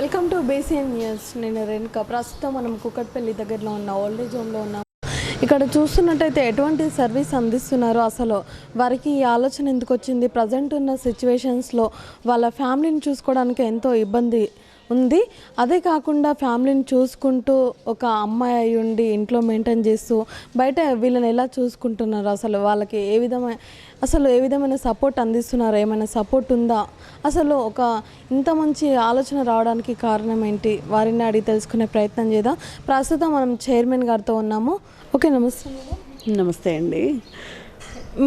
Welcome to బేసియన్ news. నేను రేణుక. ప్రస్తుతం మనం కూకట్పల్లి దగ్గరలో ఉన్న ఓల్డ్ ఏజ్ హోమ్లో ఉన్నాం. ఇక్కడ చూస్తున్నట్టయితే ఎటువంటి సర్వీస్ అందిస్తున్నారో, అసలు వారికి ఈ ఆలోచన ఎందుకు వచ్చింది, ప్రజెంట్ ఉన్న సిచ్యువేషన్స్లో వాళ్ళ ఫ్యామిలీని చూసుకోవడానికి ఎంతో ఇబ్బంది ఉంది. అదే కాకుండా ఫ్యామిలీని చూసుకుంటూ ఒక అమ్మాయి అయి ఉండి ఇంట్లో మెయింటైన్ చేస్తూ బయట వీళ్ళని ఎలా చూసుకుంటున్నారు, అసలు వాళ్ళకి ఏ విధమైన సపోర్ట్ అందిస్తున్నారు, ఏమైనా సపోర్ట్ ఉందా, అసలు ఒక ఇంత మంచి ఆలోచన రావడానికి కారణం ఏంటి, వారిని అడిగి తెలుసుకునే ప్రయత్నం చేద్దాం. ప్రస్తుతం మనం చైర్మన్ గారితో ఉన్నాము. ఓకే, నమస్తే మేడం. నమస్తే అండి.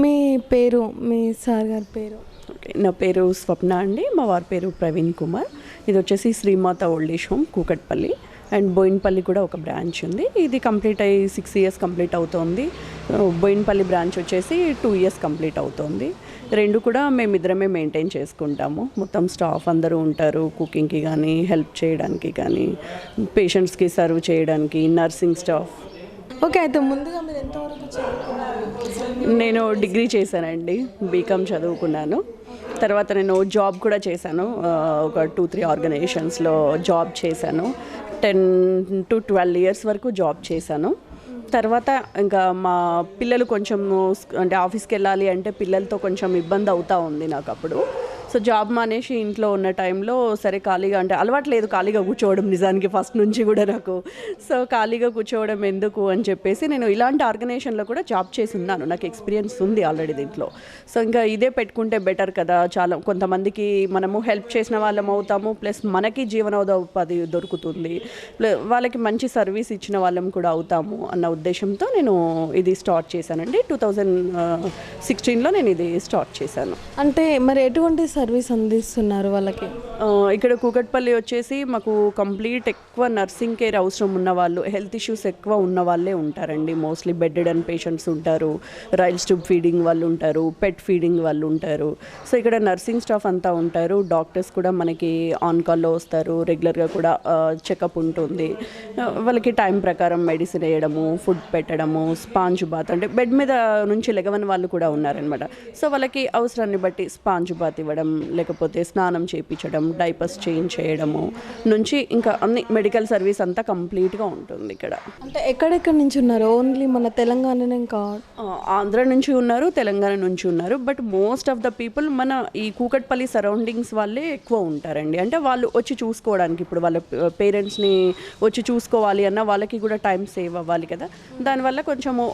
మీ పేరు, మీ సార్ గారి పేరు? ఓకే, నా పేరు స్వప్న అండి. మా వారి పేరు ప్రవీణ్ కుమార్. ఇది వచ్చేసి Srimatha old age home Kukatpally and Bowenpally కూడా ఒక బ్రాంచ్ ఉంది. ఇది కంప్లీట్ అయ్యి 6 years కంప్లీట్ అవుతోంది. బోయిన్పల్లి బ్రాంచ్ వచ్చేసి 2 years కంప్లీట్ అవుతోంది. రెండు కూడా మేమిద్దరమే మెయింటైన్ చేసుకుంటాము. మొత్తం స్టాఫ్ అందరూ ఉంటారు, కుకింగ్కి కానీ, హెల్ప్ చేయడానికి కానీ, పేషెంట్స్కి సర్వ్ చేయడానికి, నర్సింగ్ స్టాఫ్. ఓకే, అయితే ముందుగా మీరు ఎంతవరకు చదువుకున్నారు? నేను డిగ్రీ చేశానండి, బీకామ్ చదువుకున్నాను. తర్వాత నేను జాబ్ కూడా చేశాను, ఒక 2-3 ఆర్గనైజేషన్స్లో జాబ్ చేశాను. 10 to 12 years వరకు జాబ్ చేశాను. తర్వాత ఇంకా మా పిల్లలు కొంచెం అంటే ఆఫీస్కి వెళ్ళాలి అంటే పిల్లలతో కొంచెం ఇబ్బంది అవుతూ ఉంది నాకు అప్పుడు. సో జాబ్ మానేసి ఇంట్లో ఉన్న టైంలో సరే ఖాళీగా, అంటే అలవాట్లేదు ఖాళీగా కూర్చోవడం నిజానికి ఫస్ట్ నుంచి కూడా నాకు. సో ఖాళీగా కూర్చోవడం ఎందుకు అని చెప్పేసి నేను ఇలాంటి ఆర్గనైజేషన్లో కూడా జాబ్ చేసి ఉన్నాను, నాకు ఎక్స్పీరియన్స్ ఉంది ఆల్రెడీ దీంట్లో. సో ఇంకా ఇదే పెట్టుకుంటే బెటర్ కదా, చాలా కొంతమందికి మనము హెల్ప్ చేసిన వాళ్ళం అవుతాము, ప్లస్ మనకి జీవనోపాధి దొరుకుతుంది, వాళ్ళకి మంచి సర్వీస్ ఇచ్చిన వాళ్ళం కూడా అవుతాము అన్న ఉద్దేశంతో నేను ఇది స్టార్ట్ చేశానండి. 2016లో నేను ఇది స్టార్ట్ చేశాను. అంటే మరి ఎటువంటి సర్వీస్ అందిస్తున్నారు వాళ్ళకి? ఇక్కడ కూకట్పల్లి వచ్చేసి మాకు కంప్లీట్ ఎక్కువ నర్సింగ్ కేర్ అవసరం ఉన్న వాళ్ళు, హెల్త్ ఇష్యూస్ ఎక్కువ ఉన్న వాళ్ళే ఉంటారండి. మోస్ట్లీ బెడ్డెడ్ అండ్ పేషెంట్స్ ఉంటారు, రైల్స్ ట్యూబ్ ఫీడింగ్ వాళ్ళు ఉంటారు, పెట్ ఫీడింగ్ వాళ్ళు ఉంటారు. సో ఇక్కడ నర్సింగ్ స్టాఫ్ అంతా ఉంటారు. డాక్టర్స్ కూడా మనకి ఆన్ కాల్లో వస్తారు, రెగ్యులర్గా కూడా చెకప్ ఉంటుంది. వాళ్ళకి టైం ప్రకారం మెడిసిన్ వేయడము, ఫుడ్ పెట్టడము, స్పాంజ్ బాత్, అంటే బెడ్ మీద నుంచి లెగవని వాళ్ళు కూడా ఉన్నారనమాట. సో వాళ్ళకి అవసరాన్ని బట్టి స్పాంజ్ బాత్ ఇవ్వడం, లేకపోతే స్నానం చేయించడం, డైపర్స్ చేంజ్ చేయడము నుంచి ఇంకా అన్ని మెడికల్ సర్వీస్ అంతా కంప్లీట్గా ఉంటుంది ఇక్కడ. అంటే ఎక్కడెక్కడి నుంచి ఉన్నారు? ఓన్లీ మన తెలంగాణనే కాదు, ఆంధ్ర నుంచి ఉన్నారు, తెలంగాణ నుంచి ఉన్నారు. But most of the people మన ఈ కూకట్పల్లి సరౌండింగ్స్ వాళ్ళే ఎక్కువ ఉంటారండి. అంటే వాళ్ళు వచ్చి చూసుకోవడానికి, ఇప్పుడు వాళ్ళ పేరెంట్స్ని వచ్చి చూసుకోవాలి అన్న వాళ్ళకి కూడా టైం సేవ్ అవ్వాలి కదా. దానివల్ల కొంచెము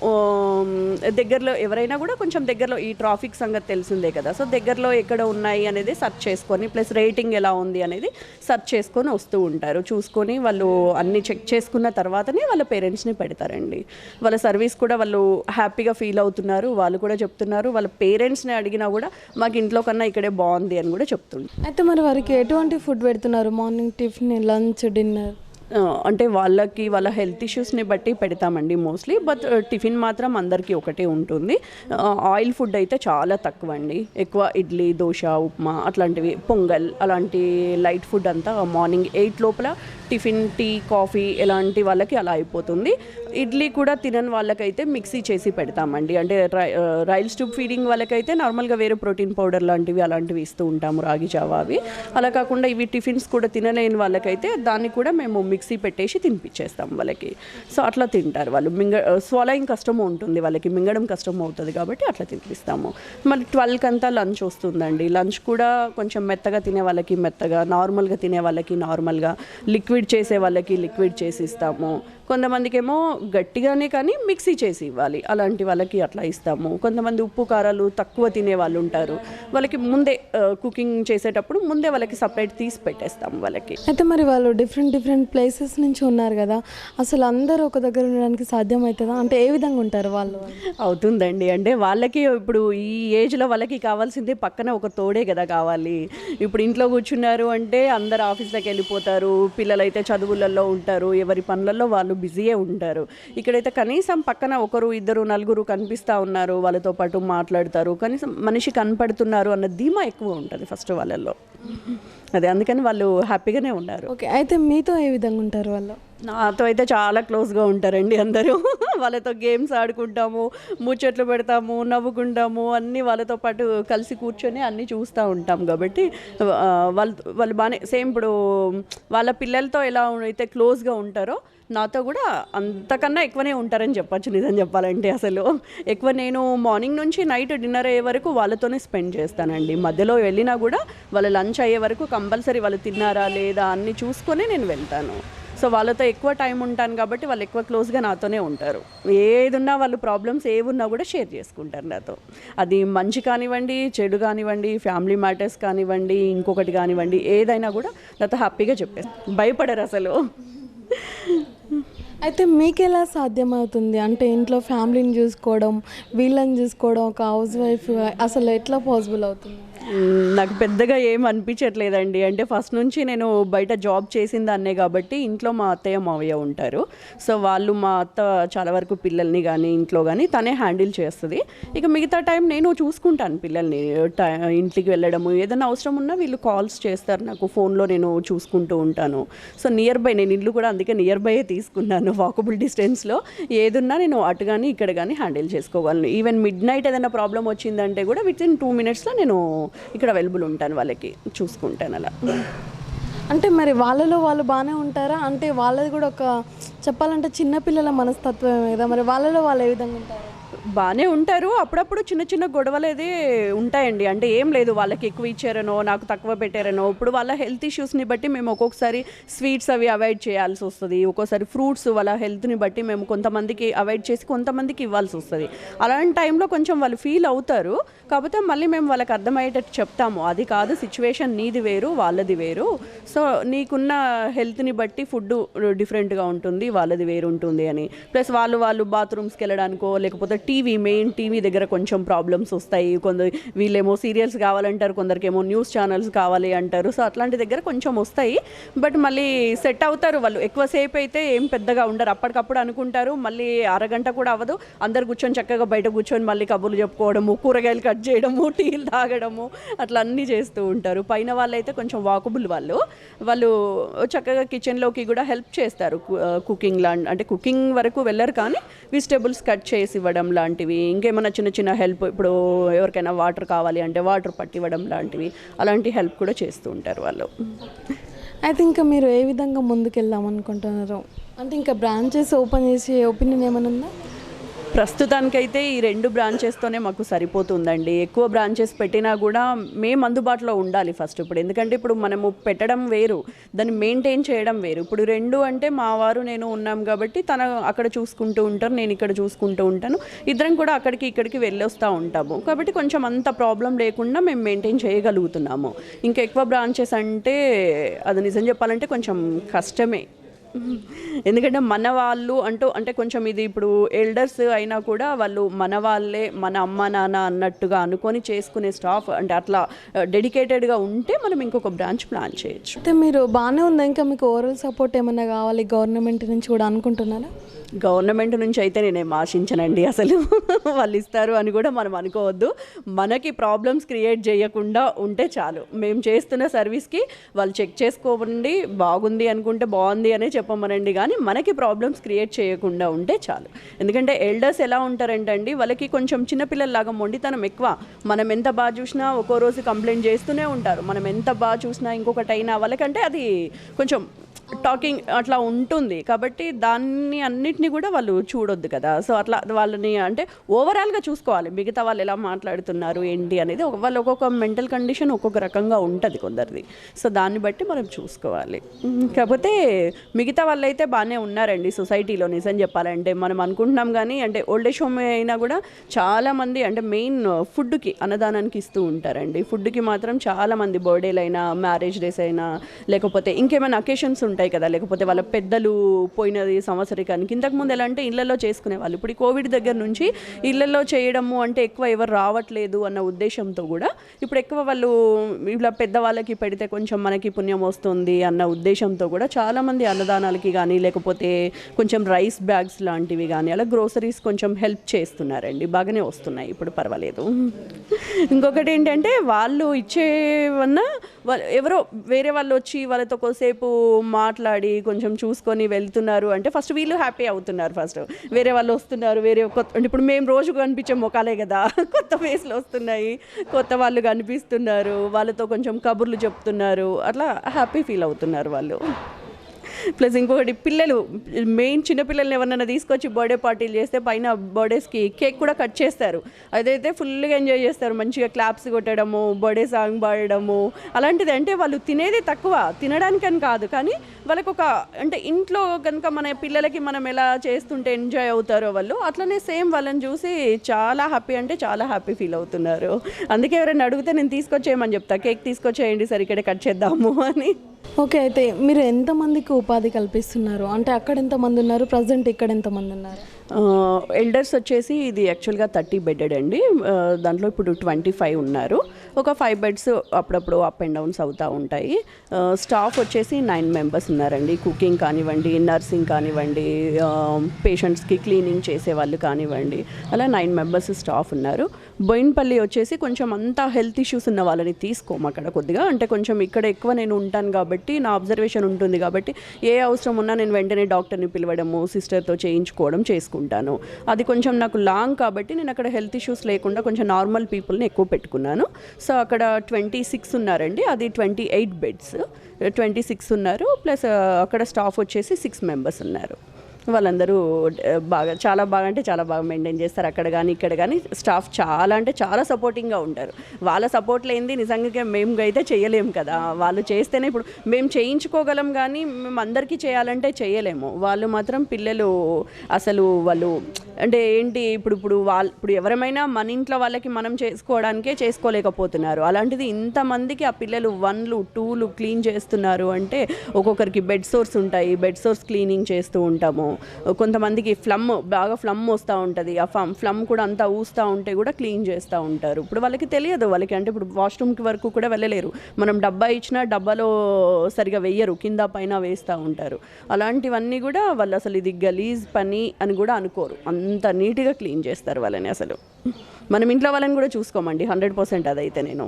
దగ్గరలో ఎవరైనా కూడా కొంచెం దగ్గరలో, ఈ ట్రాఫిక్ సంగతి తెలిసిందే కదా, సో దగ్గరలో ఎక్కడ ఉన్నాయి అనేది సెర్చ్ చేసుకొని, ప్లస్ రేటింగ్ ఎలా ఉంది అనేది సెర్చ్ చేసుకొని వస్తూ ఉంటారు. చూసుకొని వాళ్ళు అన్నీ చెక్ చేసుకున్న తర్వాతనే వాళ్ళ పేరెంట్స్ని పెడతారండి. వాళ్ళ సర్వీస్ కూడా వాళ్ళు హ్యాపీగా ఫీల్ అవుతున్నారు, వాళ్ళు కూడా చెప్తున్నారు. వాళ్ళ పేరెంట్స్ని అడిగినా కూడా మాకు ఇంట్లో కన్నా ఇక్కడే బాగుంది అని కూడా చెప్తున్నారు. అయితే మరి వారికి ఎటువంటి ఫుడ్ పెడుతున్నారు? Morning tiffin, lunch, dinner? అంటే వాళ్ళకి వాళ్ళ హెల్త్ ఇష్యూస్ని బట్టి పెడతామండి మోస్ట్లీ. బట్ టిఫిన్ మాత్రం అందరికీ ఒకటే ఉంటుంది. ఆయిల్ ఫుడ్ అయితే చాలా తక్కువ అండి. ఎక్కువ ఇడ్లీ, దోశ, ఉప్మా అట్లాంటివి, పొంగల్ అలాంటి లైట్ ఫుడ్ అంతా మార్నింగ్ 8 లోపల టిఫిన్, టీ, కాఫీ ఎలాంటి వాళ్ళకి అలా అయిపోతుంది. ఇడ్లీ కూడా తినని వాళ్ళకైతే మిక్సీ చేసి పెడతామండి. అంటే రైల్స్ ట్యూబ్ ఫీడింగ్ వాళ్ళకైతే నార్మల్గా వేరే ప్రోటీన్ పౌడర్ లాంటివి అలాంటివి ఇస్తూ ఉంటాము, రాగి జావా అవి. అలా కాకుండా ఇవి టిఫిన్స్ కూడా తినలేని వాళ్ళకైతే దాన్ని కూడా మేము మిక్సీ పెట్టేసి తినిపించేస్తాం వాళ్ళకి. సో అట్లా తింటారు వాళ్ళు. స్వాలయింగ్ కష్టం ఉంటుంది వాళ్ళకి, మింగడం కష్టం అవుతుంది కాబట్టి అట్లా తినిపిస్తాము. మళ్ళీ 12కి అంతా లంచ్ వస్తుందండి. లంచ్ కూడా కొంచెం మెత్తగా తినే వాళ్ళకి మెత్తగా, నార్మల్గా తినే వాళ్ళకి నార్మల్గా, లిక్విడ్ చేసే వాళ్ళకి లిక్విడ్ చేసి ఇస్తాము. కొంతమందికి ఏమో గట్టిగానే కానీ మిక్సీ చేసి ఇవ్వాలి, అలాంటి వాళ్ళకి అట్లా ఇస్తాము. కొంతమంది ఉప్పు కారాలు తక్కువ తినే వాళ్ళు ఉంటారు, వాళ్ళకి ముందే కుకింగ్ చేసేటప్పుడు ముందే వాళ్ళకి సపరేట్ తీసి పెట్టేస్తాము వాళ్ళకి. అయితే మరి వాళ్ళు డిఫరెంట్ ప్లేసెస్ నుంచి ఉన్నారు కదా, అసలు అందరూ ఒక దగ్గర ఉండడానికి సాధ్యమవుతుందా? అంటే ఏ విధంగా ఉంటారు వాళ్ళు? అవుతుందండి. అంటే వాళ్ళకి ఇప్పుడు ఈ ఏజ్లో వాళ్ళకి కావాల్సింది పక్కన ఒక తోడే కదా కావాలి. ఇప్పుడు ఇంట్లో కూర్చున్నారు అంటే అందరు ఆఫీస్లోకి వెళ్ళిపోతారు, పిల్లలైతే చదువులలో ఉంటారు, ఎవరి పనులలో వాళ్ళు బిజీయే ఉంటారు. ఇక్కడైతే కనీసం పక్కన ఒకరు, ఇద్దరు, నలుగురు కనిపిస్తూ ఉన్నారు, వాళ్ళతో పాటు మాట్లాడతారు, కనీసం మనిషి కనపడుతున్నారు అన్న ధీమా ఎక్కువ ఉంటుంది ఫస్ట్ వాళ్ళల్లో. అదే అందుకని వాళ్ళు హ్యాపీగానే ఉన్నారు. ఓకే, అయితే మీతో ఏ విధంగా ఉంటారు వాళ్ళు? నాతో అయితే చాలా క్లోజ్గా ఉంటారండి అందరూ. వాళ్ళతో గేమ్స్ ఆడుకుంటాము, ముచ్చట్లు పెడతాము, నవ్వుకుంటాము, అన్నీ వాళ్ళతో పాటు కలిసి కూర్చొని అన్నీ చూస్తూ ఉంటాం కాబట్టి వాళ్ళు బాగానే సేమ్ ఇప్పుడు వాళ్ళ పిల్లలతో ఎలా అయితే క్లోజ్గా ఉంటారో నాతో కూడా అంతకన్నా ఎక్కువనే ఉంటారని చెప్పచ్చు. నిజం చెప్పాలంటే అసలు ఎక్కువ నేను మార్నింగ్ నుంచి నైట్ డిన్నర్ అయ్యే వరకు వాళ్ళతోనే స్పెండ్ చేస్తానండి. మధ్యలో వెళ్ళినా కూడా వాళ్ళ లంచ్ అయ్యే వరకు కంపల్సరీ వాళ్ళు తిన్నారా లేదా అన్నీ చూసుకొని నేను వెళ్తాను. సో వాళ్ళతో ఎక్కువ టైం ఉంటాను కాబట్టి వాళ్ళు ఎక్కువ క్లోజ్గా నాతోనే ఉంటారు. ఏదున్నా వాళ్ళు ప్రాబ్లమ్స్ ఏమున్నా కూడా షేర్ చేసుకుంటారు నాతో. అది మంచి కానివ్వండి, చెడు కానివ్వండి, ఫ్యామిలీ మ్యాటర్స్ కానివ్వండి, ఇంకొకటి కానివ్వండి, ఏదైనా కూడా నాతో హ్యాపీగా చెప్పేస్తారు. భయపడరు అసలు. అయితే మీకు ఎలా సాధ్యమవుతుంది అంటే ఇంట్లో ఫ్యామిలీని చూసుకోవడం, వీళ్ళని చూసుకోవడం, ఒక హౌస్ వైఫ్గా అసలు ఎట్లా పాసిబుల్ అవుతుంది? నాకు పెద్దగా ఏం అనిపించట్లేదండి. అంటే ఫస్ట్ నుంచి నేను బయట జాబ్ చేసిన దాన్నే కాబట్టి ఇంట్లో మా అత్తయ్య మావయ్య ఉంటారు. సో వాళ్ళు మా అత్త చాలా వరకు పిల్లల్ని కానీ ఇంట్లో కానీ తనే హ్యాండిల్ చేస్తుంది. ఇక మిగతా టైం నేను చూసుకుంటాను పిల్లల్ని. ఇంటికి వెళ్ళడము ఏదైనా అవసరం ఉన్నా వీళ్ళు కాల్స్ చేస్తారు నాకు, ఫోన్లో నేను చూసుకుంటూ ఉంటాను. సో నియర్ బై, నేను ఇల్లు కూడా అందుకే నియర్ బైయే తీసుకున్నాను. వాకబుల్ డిస్టెన్స్లో ఏదున్నా నేను అటు కానీ ఇక్కడ కానీ హ్యాండిల్ చేసుకోగలను. ఈవెన్ మిడ్ నైట్ ఏదైనా ప్రాబ్లం వచ్చిందంటే కూడా వితిన్ 2 minutesలో నేను ఇక్కడ అవైలబుల్ ఉంటాను, వాళ్ళకి చూసుకుంటాను అలా. అంటే మరి వాళ్ళలో వాళ్ళు బాగానే ఉంటారా? అంటే వాళ్ళది కూడా ఒక చెప్పాలంటే చిన్నపిల్లల మనస్తత్వమే కదా, మరి వాళ్ళలో వాళ్ళు ఏ విధంగా ఉంటారు? బాగానే ఉంటారు. అప్పుడప్పుడు చిన్న చిన్న గొడవలు అయితే ఉంటాయండి. అంటే ఏం లేదు, వాళ్ళకి ఎక్కువ ఇచ్చారనో నాకు తక్కువ పెట్టారనో. ఇప్పుడు వాళ్ళ హెల్త్ ఇష్యూస్ని బట్టి మేము ఒక్కొక్కసారి స్వీట్స్ అవి అవాయిడ్ చేయాల్సి వస్తుంది. ఒక్కోసారి ఫ్రూట్స్ వాళ్ళ హెల్త్ని బట్టి మేము కొంతమందికి అవాయిడ్ చేసి కొంతమందికి ఇవ్వాల్సి వస్తుంది. అలాంటి టైంలో కొంచెం వాళ్ళు ఫీల్ అవుతారు. కాకపోతే మళ్ళీ మేము వాళ్ళకి అర్థమయ్యేటట్టు చెప్తాము, అది కాదు సిచ్యువేషన్, నీది వేరు వాళ్ళది వేరు. సో నీకున్న హెల్త్ని బట్టి ఫుడ్ డిఫరెంట్గా ఉంటుంది, వాళ్ళది వేరు ఉంటుంది అని. ప్లస్ వాళ్ళు బాత్రూమ్స్కి వెళ్ళడానికో లేకపోతే మెయిన్ టీవీ దగ్గర కొంచెం ప్రాబ్లమ్స్ వస్తాయి. కొందరు వీళ్ళేమో సీరియల్స్ కావాలంటారు, కొందరికేమో న్యూస్ ఛానల్స్ కావాలి అంటారు. సో అట్లాంటి దగ్గర కొంచెం వస్తాయి. బట్ మళ్ళీ సెట్ అవుతారు వాళ్ళు. ఎక్కువసేపు అయితే ఏం పెద్దగా ఉండరు. అప్పటికప్పుడు అనుకుంటారు, మళ్ళీ అరగంట కూడా అవ్వదు, అందరు కూర్చొని చక్కగా బయట కూర్చొని మళ్ళీ కబుర్లు చెప్పుకోవడము, కూరగాయలు కట్ చేయడము, టీలు తాగడము, అట్లా అన్నీ చేస్తూ ఉంటారు. పైన వాళ్ళైతే కొంచెం వాకబుల్, వాళ్ళు చక్కగా కిచెన్లోకి కూడా హెల్ప్ చేస్తారు. కుకింగ్ అంటే కుకింగ్ వరకు వెళ్ళరు కానీ వెజిటేబుల్స్ కట్ చేసి ఇవ్వడం లాంటివి, ఇంకేమైనా చిన్న చిన్న హెల్ప్, ఇప్పుడు ఎవరికైనా వాటర్ కావాలి అంటే వాటర్ పట్టివ్వడం లాంటివి, అలాంటి హెల్ప్ కూడా చేస్తూ ఉంటారు వాళ్ళు. అయితే ఇంకా మీరు ఏ విధంగా ముందుకెళ్దాం అనుకుంటున్నారు? అంటే ఇంకా బ్రాంచెస్ ఓపెన్ చేసే ఒపీనియన్ ఏమైనా ఉందా? ప్రస్తుతానికైతే ఈ 2 బ్రాంచెస్తోనే మాకు సరిపోతుందండి. ఎక్కువ బ్రాంచెస్ పెట్టినా కూడా మేము అందుబాటులో ఉండాలి ఫస్ట్. ఎందుకంటే ఇప్పుడు మనము పెట్టడం వేరు, దాన్ని మెయింటైన్ చేయడం వేరు. ఇప్పుడు 2 అంటే మా వారు నేను ఉన్నాం కాబట్టి తన అక్కడ చూసుకుంటూ ఉంటారు, నేను ఇక్కడ చూసుకుంటూ ఉంటాను. ఇద్దరం కూడా అక్కడికి ఇక్కడికి వెళ్ళొస్తూ ఉంటాము కాబట్టి కొంచెం అంత ప్రాబ్లం లేకుండా మేము మెయింటైన్ చేయగలుగుతున్నాము. ఇంకా ఎక్కువ బ్రాంచెస్ అంటే అది నిజం చెప్పాలంటే కొంచెం కష్టమే. ఎందుకంటే మన వాళ్ళు అంటే కొంచెం ఇది ఇప్పుడు ఎల్డర్స్ అయినా కూడా వాళ్ళు మన వాళ్ళే, మన అమ్మ నాన్న అన్నట్టుగా అనుకొని చేసుకునే స్టాఫ్ అంటే అట్లా డెడికేటెడ్గా ఉంటే మనం ఇంకొక బ్రాంచ్ ప్లాన్ చేయొచ్చు. అయితే మీరు బాగానే ఉందా? ఇంకా మీకు ఓవరాల్ సపోర్ట్ ఏమైనా కావాలి గవర్నమెంట్ నుంచి కూడా అనుకుంటున్నారా? గవర్నమెంట్ నుంచి అయితే నేనేం ఆశించనండి అసలు. వాళ్ళు ఇస్తారు అని కూడా మనం అనుకోవద్దు. మనకి ప్రాబ్లమ్స్ క్రియేట్ చేయకుండా ఉంటే చాలు. మేము చేస్తున్న సర్వీస్కి వాళ్ళు చెక్ చేసుకోండి, బాగుంది అనుకుంటే బాగుంది అనే చెప్పమనండి, కానీ మనకి ప్రాబ్లమ్స్ క్రియేట్ చేయకుండా ఉంటే చాలు. ఎందుకంటే ఎల్డర్స్ ఎలా ఉంటారంటే అండి, వాళ్ళకి కొంచెం చిన్నపిల్లల్లాగా మొండితనం ఎక్కువ. మనం ఎంత బాగా చూసినా ఒక్కో రోజు కంప్లైంట్ చేస్తూనే ఉంటారు. మనం ఎంత బాగా చూసినా ఇంకొకటైనా వాళ్ళకంటే అది కొంచెం టాకింగ్ అట్లా ఉంటుంది. కాబట్టి దాన్ని అన్నిటినీ కూడా వాళ్ళు చూడొద్దు కదా. సో అట్లా వాళ్ళని అంటే ఓవరాల్గా చూసుకోవాలి, మిగతా వాళ్ళు ఎలా మాట్లాడుతున్నారు ఏంటి అనేది. వాళ్ళు ఒక్కొక్క మెంటల్ కండిషన్ ఒక్కొక్క రకంగా ఉంటుంది కొందరిది. సో దాన్ని బట్టి మనం చూసుకోవాలి. కాకపోతే మిగతా వాళ్ళు అయితే బాగానే ఉన్నారండి సొసైటీలో. నిజం చెప్పాలంటే మనం అనుకుంటున్నాం కానీ అంటే ఓల్డేజ్ హోమ్ అయినా కూడా చాలామంది అంటే మెయిన్ ఫుడ్కి అన్నదానానికి ఇస్తూ ఉంటారండి. ఫుడ్కి మాత్రం చాలామంది బర్త్డేలు అయినా, మ్యారేజ్ డేస్ అయినా, లేకపోతే ఇంకేమైనా అకేషన్స్ ఉంటాయి కదా, లేకపోతే వాళ్ళ పెద్దలు పోయినది సంవత్సరికానికి. ఇంతకుముందు ఎలా అంటే ఇళ్లలో చేసుకునేవాళ్ళు. ఇప్పుడు ఈ కోవిడ్ దగ్గర నుంచి ఇళ్లలో చేయడము అంటే ఎక్కువ ఎవరు రావట్లేదు అన్న ఉద్దేశంతో కూడా ఇప్పుడు ఎక్కువ వాళ్ళు ఇలా పెద్దవాళ్ళకి పెడితే కొంచెం మనకి పుణ్యం వస్తుంది అన్న ఉద్దేశంతో కూడా చాలామంది అన్నదానాలకి కానీ లేకపోతే కొంచెం రైస్ బ్యాగ్స్ లాంటివి కానీ అలా గ్రోసరీస్ కొంచెం హెల్ప్ చేస్తున్నారండి. బాగానే వస్తున్నాయి ఇప్పుడు, పర్వాలేదు. ఇంకొకటి ఏంటంటే వాళ్ళు ఇచ్చేవన్నా ఎవరో వేరే వాళ్ళు వచ్చి వాళ్ళతో కొద్దిసేపు మాట్లాడి కొంచెం చూసుకొని వెళ్తున్నారు అంటే ఫస్ట్ వీళ్ళు హ్యాపీ అవుతున్నారు. ఫస్ట్ వేరే వాళ్ళు వస్తున్నారు, వేరే కొత్త అంటే ఇప్పుడు మేము రోజు కనిపించే ముఖాలే కదా, కొత్త ఫేస్లు వస్తున్నాయి, కొత్త వాళ్ళు కనిపిస్తున్నారు, వాళ్ళతో కొంచెం కబుర్లు చెప్తున్నారు, అట్లా హ్యాపీ ఫీల్ అవుతున్నారు వాళ్ళు. ప్లస్ ఇంకొకటి పిల్లలు మెయిన్ చిన్నపిల్లల్ని ఎవరన్నా తీసుకొచ్చి బర్త్డే పార్టీలు చేస్తే పైన బర్త్డేస్కి కేక్ కూడా కట్ చేస్తారు. అదైతే ఫుల్గా ఎంజాయ్ చేస్తారు, మంచిగా క్లాప్స్ కొట్టడము, బర్త్డే సాంగ్ పాడడము అలాంటిది. అంటే వాళ్ళు తినేది తక్కువ, తినడానికని కాదు కానీ వాళ్ళకు ఒక అంటే ఇంట్లో కనుక మన పిల్లలకి మనం ఎలా చేస్తుంటే ఎంజాయ్ అవుతారో వాళ్ళు అట్లనే సేమ్ వాళ్ళని చూసి చాలా హ్యాపీ అంటే చాలా హ్యాపీ ఫీల్ అవుతున్నారు. అందుకే ఎవరైనా అడిగితే నేను తీసుకొచ్చేయమని చెప్తా, కేక్ తీసుకొచ్చేయండి సార్ ఇక్కడే కట్ చేద్దాము అని. ఓకే, అయితే మీరు ఎంతమందికి ఉపాధి కల్పిస్తున్నారు? అంటే అక్కడ ఎంతమంది ఉన్నారు, ప్రజెంట్ ఇక్కడ ఎంతమంది ఉన్నారు? ఎల్డర్స్ వచ్చేసి ఇది యాక్చువల్గా 30 బెడెడ్ అండి. దాంట్లో ఇప్పుడు 25 ఉన్నారు. ఒక 5 బెడ్స్ అప్పుడప్పుడు అప్ అండ్ డౌన్స్ అవుతూ ఉంటాయి. స్టాఫ్ వచ్చేసి 9 మెంబర్స్ ఉన్నారండి. కుకింగ్ కానివ్వండి, నర్సింగ్ కానివ్వండి, పేషెంట్స్కి క్లీనింగ్ చేసే వాళ్ళు కానివ్వండి, అలా 9 మెంబర్స్ స్టాఫ్ ఉన్నారు. బోయిన్పల్లి వచ్చేసి కొంచెం అంతా హెల్త్ ఇష్యూస్ ఉన్న వాళ్ళని తీసుకోము అక్కడ కొద్దిగా. అంటే కొంచెం ఇక్కడ ఎక్కువ నేను ఉంటాను కాబట్టి నా అబ్జర్వేషన్ ఉంటుంది కాబట్టి ఏ అవసరం ఉన్నా నేను వెంటనే డాక్టర్ని పిలవడము, సిస్టర్తో చేయించుకోవడం చేసుకుంటాను. అది కొంచెం నాకు లాంగ్ కాబట్టి నేను అక్కడ హెల్త్ ఇష్యూస్ లేకుండా కొంచెం నార్మల్ పీపుల్ని ఎక్కువ పెట్టుకున్నాను. సో అక్కడ 26 ఉన్నారండి, అది 28 బెడ్స్, 26 ఉన్నారు. ప్లస్ అక్కడ స్టాఫ్ వచ్చేసి 6 మెంబర్స్ ఉన్నారు. వాళ్ళందరూ బాగా చాలా బాగా అంటే చాలా బాగా మెయింటైన్ చేస్తారు. అక్కడ కానీ ఇక్కడ కానీ స్టాఫ్ చాలా అంటే చాలా సపోర్టింగ్గా ఉంటారు. వాళ్ళ సపోర్ట్ లేనిది నిజంగా మేము అయితే చేయలేము కదా. వాళ్ళు చేస్తేనే ఇప్పుడు మేము చేయించుకోగలం కానీ మేము అందరికీ చేయాలంటే చేయలేము. వాళ్ళు మాత్రం పిల్లలు అసలు వాళ్ళు అంటే ఏంటి ఇప్పుడు ఎవరైనా మన ఇంట్లో వాళ్ళకి మనం చేసుకోలేకపోతున్నారు. అలాంటిది ఇంతమందికి ఆ పిల్లలు 1లు 2లు క్లీన్ చేస్తున్నారు అంటే ఒక్కొక్కరికి బెడ్ సోర్స్ ఉంటాయి, బెడ్ సోర్స్ క్లీనింగ్ చేస్తూ ఉంటాము. కొంతమందికి బాగా ఫ్లమ్ వస్తూ ఉంటుంది, ఆ ఫ్లమ్ కూడా అంతా ఊస్తూ ఉంటే కూడా క్లీన్ చేస్తూ ఉంటారు. ఇప్పుడు వాళ్ళకి తెలియదు, వాళ్ళకి అంటే ఇప్పుడు వాష్రూమ్కి వరకు కూడా వెళ్ళలేరు. మనం డబ్బా ఇచ్చినా డబ్బాలో సరిగా వెయ్యరు, కింద పైన వేస్తూ ఉంటారు. అలాంటివన్నీ కూడా వాళ్ళు అసలు ఇది గలీజ్ పని అని కూడా అనుకోరు, అంత నీట్గా క్లీన్ చేస్తారు వాళ్ళని. అసలు మనం ఇంట్లో వాళ్ళని కూడా చూసుకోమండి 100%. అదైతే నేను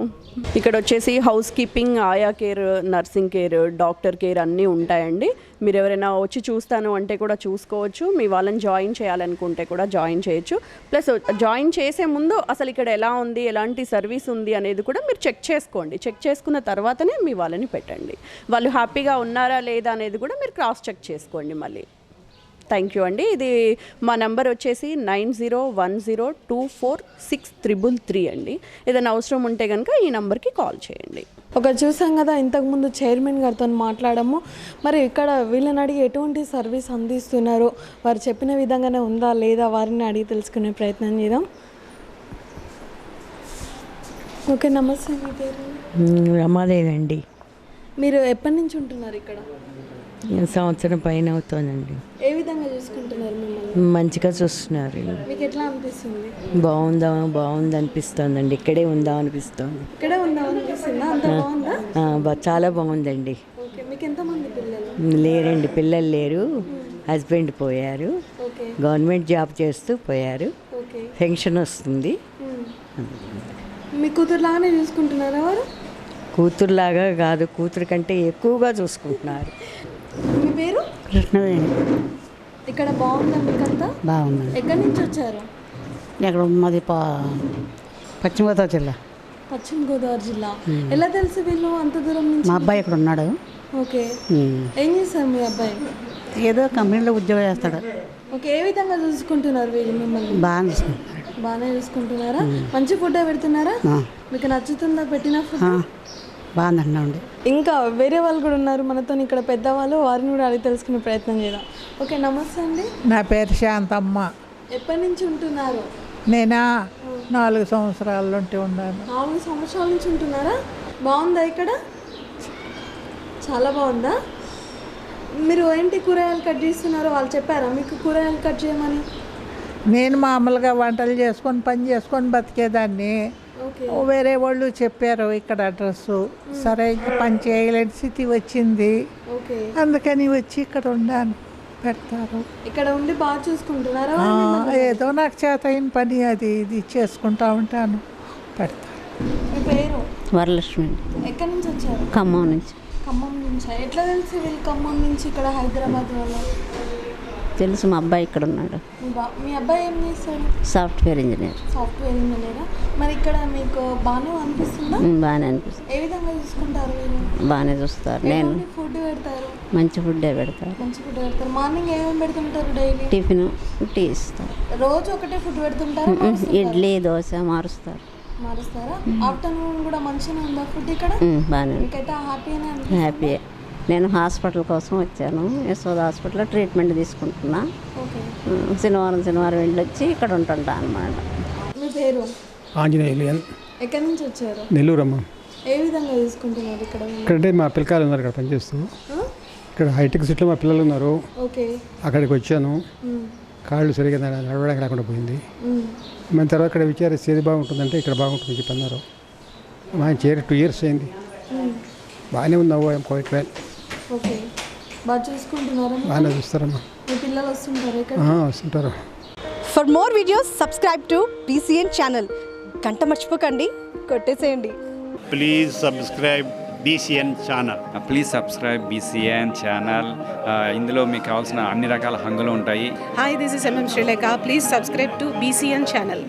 ఇక్కడ వచ్చేసి హౌస్ కీపింగ్, ఆయా care, nursing care, doctor care అన్నీ ఉంటాయండి. మీరు ఎవరైనా వచ్చి చూస్తాను అంటే కూడా చూసుకోవచ్చు. మీ వాళ్ళని జాయిన్ చేయాలనుకుంటే కూడా జాయిన్ చేయొచ్చు. ప్లస్ జాయిన్ చేసే ముందు అసలు ఇక్కడ ఎలా ఉంది, ఎలాంటి సర్వీస్ ఉంది అనేది కూడా మీరు చెక్ చేసుకోండి. చెక్ చేసుకున్న తర్వాతనే మీ వాళ్ళని పెట్టండి. వాళ్ళు హ్యాపీగా ఉన్నారా లేదా అనేది కూడా మీరు క్రాస్ చెక్ చేసుకోండి మళ్ళీ. థ్యాంక్ యూ అండి. ఇది మా నెంబర్ వచ్చేసి 9010246333 అండి. ఏదైనా అవసరం ఉంటే కనుక ఈ నెంబర్కి కాల్ చేయండి. చూసాం కదా ఇంతకుముందు చైర్మన్ గారితో మాట్లాడము. మరి ఇక్కడ వీళ్ళని అడిగి ఎటువంటి సర్వీస్ అందిస్తున్నారు, వారు చెప్పిన విధంగానే ఉందా లేదా వారిని అడిగి తెలుసుకునే ప్రయత్నం చేద్దాం. ఓకే, నమస్తే. మీ పేరు? రమాదేవండి. మీరు ఎప్పటి నుంచి ఉంటున్నారు ఇక్కడ? సంవత్సరం పైన అవుతుందండి. ఏ విధంగా చూసుకుంటున్నారు మిమ్మల్ని? మంచిగా చూస్తున్నారు. మీకు ఎట్లా అనిపిస్తుంది? బాగుంది అనిపిస్తుందండి. ఇక్కడే ఉందాం అనిపిస్తుంది. ఇక్కడే ఉందాం అనిపిస్తుందా? అంత బాగుందా? చాలా బాగుందండి. ఓకే, మీకు ఎంతమంది పిల్లలు? లేరండి, పిల్లలు లేరు. హస్బెండ్ పోయారు, గవర్నమెంట్ జాబ్ చేస్తూ పోయారు. పెన్షన్ వస్తుంది. మీ కూతురులాగానే చూసుకుంటున్నారా వారు? కూతురులాగా కాదు, కూతురు కంటే ఎక్కువగా చూసుకుంటున్నారు. మీ పేరు? కృష్ణవేణి. ఇక్కడ బాగుందా మీకంతా? బాగుంది. ఎక్కడి నుంచి వచ్చారు? ఇక్కడ మాది పశ్చిమ గోదావరి జిల్లా. పశ్చిమ గోదావరి జిల్లా. ఎలా తెలుసు వీళ్ళు అంత దూరం నుంచి? మా అబ్బాయి ఇక్కడ ఉన్నాడు. ఓకే, ఏం చేస్తారు మీ అబ్బాయి? ఏదో కంపెనీలో ఉద్యోగం చేస్తాడు. ఓకే, ఏ విధంగా చూసుకుంటున్నారు వీళ్ళు మిమ్మల్ని? బాగా చూసుకుంటారు. బాగానే చూసుకుంటున్నారా? మంచి ఫుడ్ పెడుతున్నారా? మీకు నచ్చుతుందా పెట్టిన ఫుడ్? బాగుందండి. ఇంకా వేరే వాళ్ళు కూడా ఉన్నారు మనతో ఇక్కడ పెద్దవాళ్ళు, వారిని కూడా అడిగి తెలుసుకునే ప్రయత్నం చేద్దాం. ఓకే, నమస్తే అండి. నా పేరు శాంతమ్మ. ఎప్పటి నుంచి ఉంటున్నారు? నేనా 4 సంవత్సరాల నుండి ఉన్నాను. 4 సంవత్సరాల నుంచి ఉంటున్నారా? బాగుందా ఇక్కడ? చాలా బాగుందా? మీరు ఏంటి కూరగాయలు కట్ చేస్తున్నారో వాళ్ళు చెప్పారా మీకు కూరగాయలు కట్ చేయమని? నేను మామూలుగా వంటలు చేసుకొని పని చేసుకొని బతికేదాన్ని. వేరే వాళ్ళు చెప్పారు ఇక్కడ అడ్రస్సు. సరే, ఇంకా పని చేయలేని స్థితి వచ్చింది, అందుకని వచ్చి ఇక్కడ ఉన్నాను. పెడతారు. ఇక్కడ ఉండి బాగా చూసుకుంటున్నారా? ఏదో నాకు చేత అయిన పని అది ఇది చేసుకుంటా ఉంటాను. పెడతారు. మీ పేరు? వరలక్ష్మి. ఎక్కడి నుంచి వచ్చారు? ఖమ్మం నుంచి. ఖమ్మం నుంచి ఎట్లా తెలిసి వీళ్ళు ఖమ్మం నుంచి ఇక్కడ హైదరాబాద్ వాళ్ళు? తెలుసు, మా అబ్బాయి ఇక్కడ ఉన్నాడు, మీ అబ్బాయి ఏం చేస్తాడు? Software engineer. సాఫ్ట్వేర్ ఇంజనీరా? మరి ఇక్కడ మీకు బాగానే అనిపిస్తుందా? బాగానే అనిపిస్తుంది, ఏ విధంగా చూసుకుంటారు వీళ్ళు? బాగానే చూస్తారు. నేను ఫుడ్ పెడతారు? మంచి ఫుడ్డే పెడతారు. మంచి ఫుడ్ పెడతారు. మార్నింగ్ ఏమేమి పెడుతుంటారు డైలీ? టిఫిన్, టీ ఇస్తారు. రోజు ఒకటే ఫుడ్ పెడుతుంటారు? ఇడ్లీ, దోశ మారుస్తారు. మారుస్తారా? ఆఫ్టర్నూన్ కూడా మంచిగా ఉందా ఫుడ్ ఇక్కడ? బాగానే మీకైతే హ్యాపీగానే అనిపిస్తుందా? హ్యాపీయే. నేను హాస్పిటల్ కోసం వచ్చాను, యశోద హాస్పిటల్లో ట్రీట్మెంట్ తీసుకుంటున్నా. ఓకే. శనివారం వెళ్ళొచ్చి ఇక్కడ ఉంటుంటా అన్నమాట. మీ పేరు? ఆంజనేయులు. ఎక్కడి నుంచి వచ్చారు? నెల్లూరు అమ్మ. ఏ విధంగా తీసుకుంటున్నారు ఇక్కడ? ఇక్కడంటే మా పిల్లకాయలు ఉన్నారు ఇక్కడ పనిచేస్తూ. ఇక్కడ హైటెక్ సిటీలో మా పిల్లలు ఉన్నారు. ఓకే. అక్కడికి వచ్చాను. కాళ్ళు సరిగా నడవడానికి రాకుండా పోయింది. మన తర్వాత ఇక్కడ విచారిస్తే ఏది బాగుంటుందంటే ఇక్కడ బాగుంటుంది చెప్పి అన్నారు. మా ఆయన చేరి 2 years అయింది. బాగానే ఉంది. I'm quite well. ఓకే. బాగా చూసుకుంటున్నారా? బాగానే చూస్తారమ్మా. మీ పిల్లలు వస్తుంటారు ఇక్కడ? వస్తుంటారు. For more videos subscribe to BCN channel. గంట మర్చిపోకండి, కొట్టేసేయండి. Please subscribe BCN channel. Please subscribe BCN channel. ఇందులో మీకు కావాల్సిన అన్ని రకాల హంగులు ఉంటాయి. Hi, this is MM Sreelekha. Please subscribe to BCN channel.